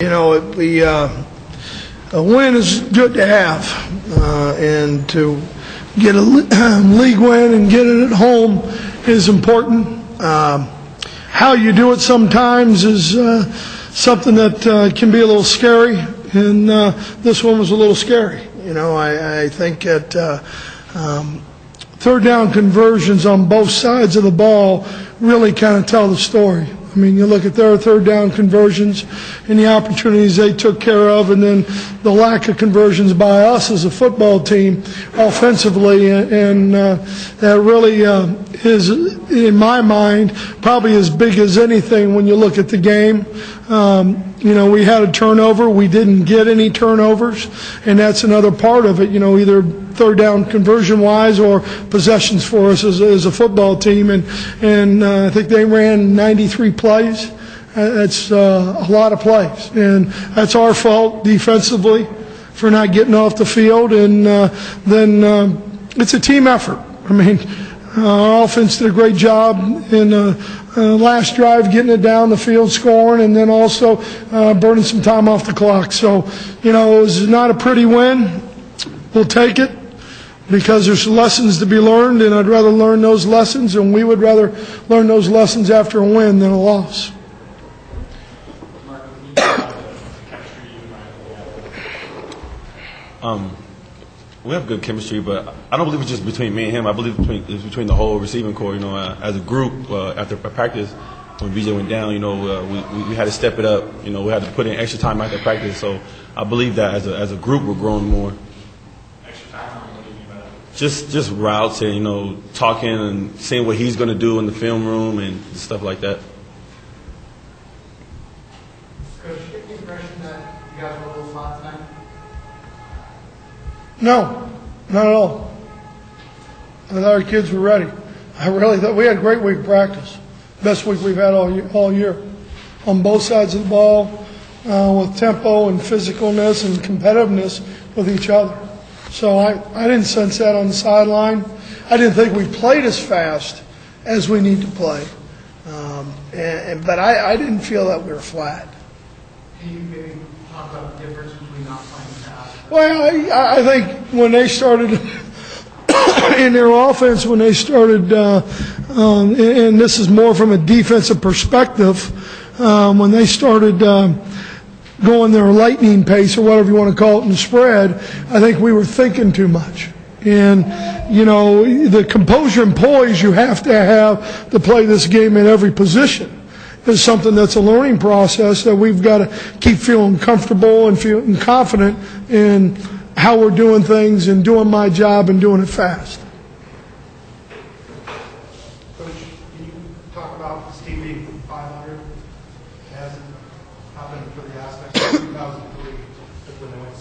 You know, a win is good to have, and to get a league win and get it at home is important. How you do it sometimes is something that can be a little scary, and this one was a little scary. You know, I think that third down conversions on both sides of the ball really kind of tell the story. I mean, you look at their third down conversions and the opportunities they took care of, and then the lack of conversions by us as a football team offensively, and that really is, in my mind, probably as big as anything when you look at the game. You know, we had a turnover. We didn't get any turnovers, and that's another part of it, you know, either third down conversion-wise or possessions for us as a football team. And I think they ran 93 plays. That's a lot of plays. And that's our fault defensively for not getting off the field. And then it's a team effort. I mean, our offense did a great job in last drive getting it down the field, scoring, and then also burning some time off the clock. So, you know, it was not a pretty win. We'll take it, because there's lessons to be learned, and I'd rather learn those lessons, and we would rather learn those lessons after a win than a loss. We have good chemistry, but I don't believe it's just between me and him. I believe it's between the whole receiving corps. You know, as a group, after practice, when BJ went down, you know, we had to step it up. You know, we had to put in extra time after practice. So I believe that as a group, we're growing more. Just routes and, you know, talking and seeing what he's going to do in the film room and stuff like that. Coach, do you get the impression that you guys were a little flat tonight? No, not at all. I thought our kids were ready. I really thought we had a great week of practice. Best week we've had all year. On both sides of the ball, with tempo and physicalness and competitiveness with each other. So I didn't sense that on the sideline. I didn't think we played as fast as we need to play. But I didn't feel that we were flat. Can you maybe talk about the difference between not playing fast? Well, I think when they started in their offense, when they started, and this is more from a defensive perspective, when they started going their lightning pace or whatever you want to call it in the spread, I think we were thinking too much. And, you know, the composure and poise you have to play this game in every position is something that's a learning process that we've got to keep feeling comfortable and feeling confident in how we're doing things and doing my job and doing it fast. Coach, can you talk about this team being 500? Has it happened for the aspect of 2003 when they went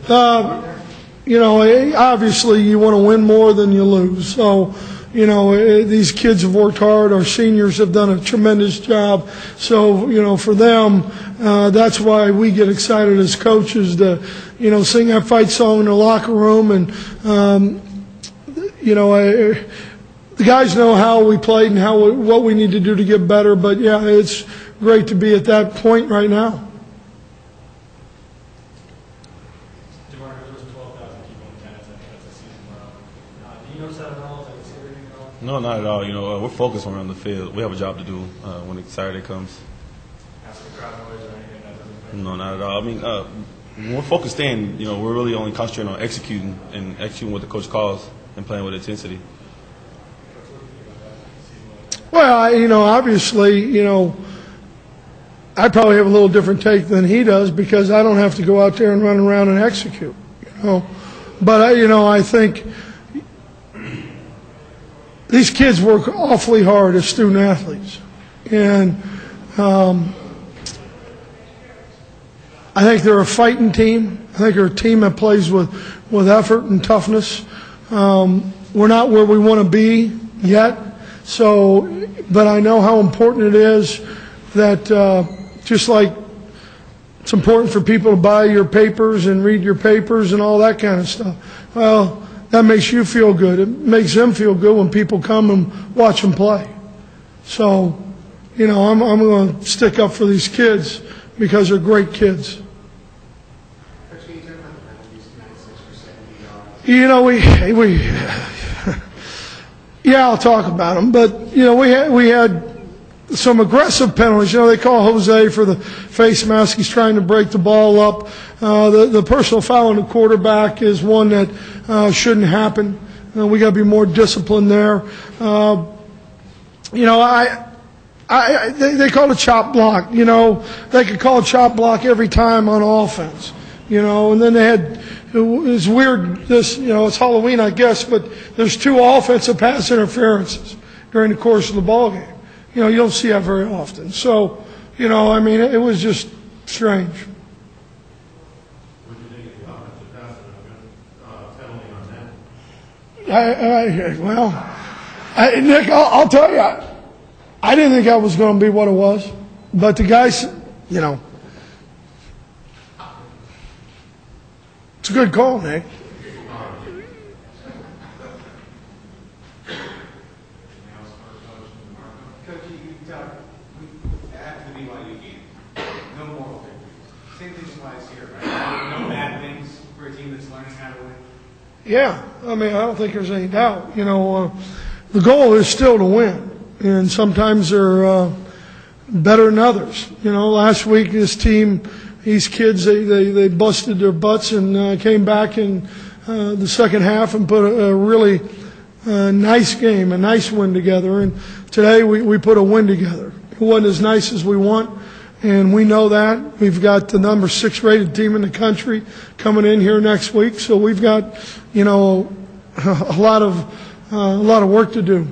6-4? You know, obviously you want to win more than you lose. So, you know, these kids have worked hard. Our seniors have done a tremendous job. So, you know, for them, that's why we get excited as coaches to, you know, sing that fight song in the locker room. And, you know, the guys know how we played and what we need to do to get better. But, yeah, it's great to be at that point right now. DeMarco, there was 12,000 people in attendance. I think that's a season low. Do you notice that at all? Is that considering at all? No, not at all. You know, we're focused on the field. We have a job to do when Saturday comes. Ask the crowd noise or anything that doesn't affect you? No, not at all. I mean, when we're focused in, you know, we're really only concentrating on executing what the coach calls and playing with intensity. Well, you know, obviously, you know, I probably have a little different take than he does because I don't have to go out there and run around and execute, you know. But, you know, I think these kids work awfully hard as student athletes. And I think they're a fighting team. I think they're a team that plays with effort and toughness. We're not where we want to be yet. So, but I know how important it is that just like it's important for people to buy your papers and read your papers and all that kind of stuff. Well, that makes you feel good. It makes them feel good when people come and watch them play. So, you know, I'm going to stick up for these kids because they're great kids. You know, yeah, I'll talk about them, but you know, we had some aggressive penalties. You know, they call Jose for the face mask. He's trying to break the ball up. The personal foul on the quarterback is one that shouldn't happen. We got to be more disciplined there. You know, they call it chop block. You know, they could call chop block every time on offense. You know, and then they had. It was weird, you know, it's Halloween, I guess, but there's 2 offensive pass interferences during the course of the ball game. You know, you don't see that very often. So, you know, I mean, it was just strange. What do you think of the offensive pass penalty on that? Nick, I'll tell you, I didn't think that was going to be what it was. But the guys, you know, it's a good call, Nick. Coach, you can tell, after the BYU game, no moral victories. Same thing applies here, right? No bad things for a team that's learning how to win. Yeah, I mean, I don't think there's any doubt. You know, the goal is still to win, and sometimes they're better than others. You know, last week this team, these kids, they busted their butts and came back in the second half and put a really nice game, a nice win together. And today we put a win together. It wasn't as nice as we want, and we know that. We've got the number 6 rated team in the country coming in here next week, so we've got, you know, a lot of work to do.